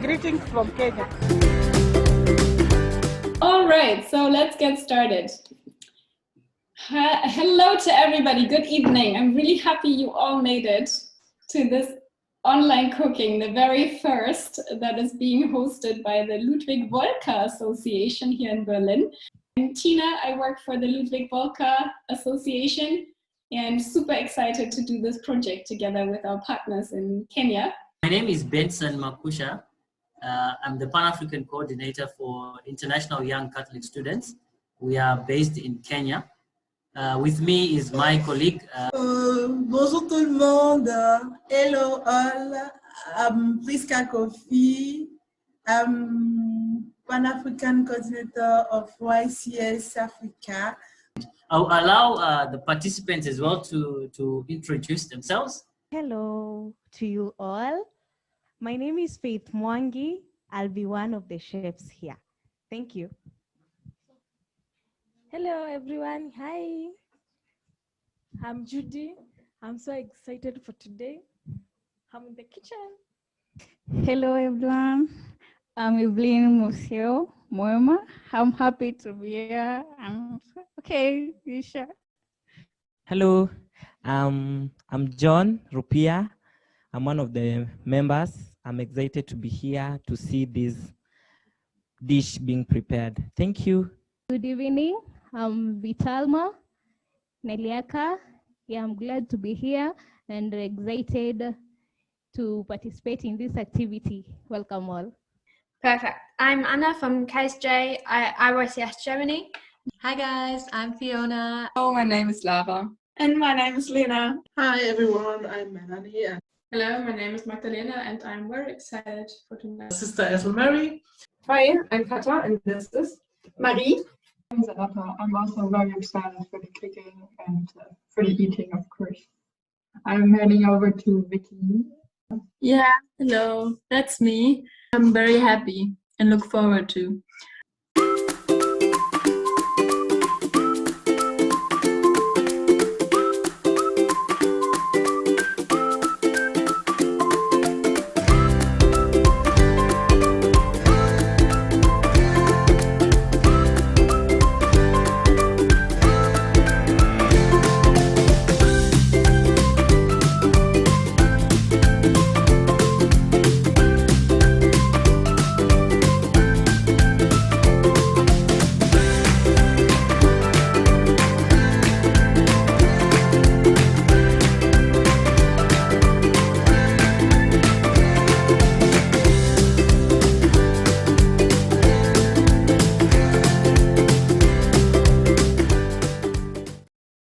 Greetings from Kenya. All right, so let's get started. Hello to everybody, good evening. I'm really happy you all made it to this online cooking, the very first that is being hosted by the Ludwig Wolker Association here in Berlin. I'm Tina, I work for the Ludwig Wolker Association and super excited to do this project together with our partners in Kenya. My name is Benson Makusha. I'm the Pan-African coordinator for International Young Catholic Students. We are based in Kenya. With me is my colleague. Bonjour tout le monde. Hello all. I'm Priska Kofi. I'm Pan-African coordinator of IYCS Africa. I'll allow the participants as well to introduce themselves. Hello to you all. My name is Faith Mwangi. I'll be one of the chefs here. Thank you. Hello everyone, hi. I'm Judy. I'm so excited for today. I'm in the kitchen. Hello everyone. I'm Evelyn Museo Moema. I'm happy to be here. Okay, you sure? Hello, I'm John Rupia. I'm one of the members. I'm excited to be here to see this dish being prepared. Thank you. Good evening. I'm Vitalma Neliaka. Yeah, I'm glad to be here and excited to participate in this activity. Welcome all. Perfect. I'm Anna from KSJ, IYCS Germany. Hi guys, I'm Fiona. Oh, my name is Lara. And my name is Lena. Hi everyone, I'm Melanie. Hello, my name is Magdalena and I'm very excited for tonight. Sister Ethel Mary. Hi, I'm Katja and this is Marie. I'm Zanata. I'm also very excited for the cooking and for the eating, of course. I'm heading over to Vicky. Yeah, hello, that's me. I'm very happy and look forward to.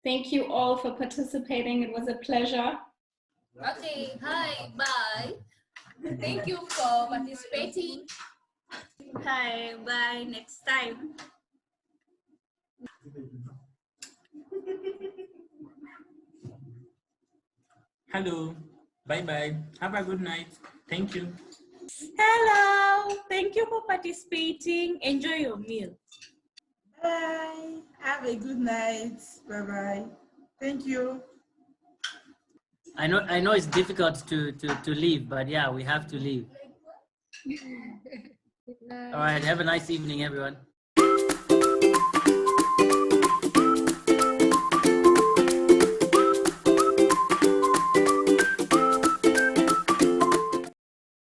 Thank you all for participating. It was a pleasure. Okay, hi, bye. Thank you for participating. Hi, bye, next time. Hello, bye-bye. Have a good night. Thank you. Hello, thank you for participating. Enjoy your meal. Bye. Have a good night. Bye-bye. Thank you. I know it's difficult to leave, but yeah, we have to leave. All right, have a nice evening, everyone.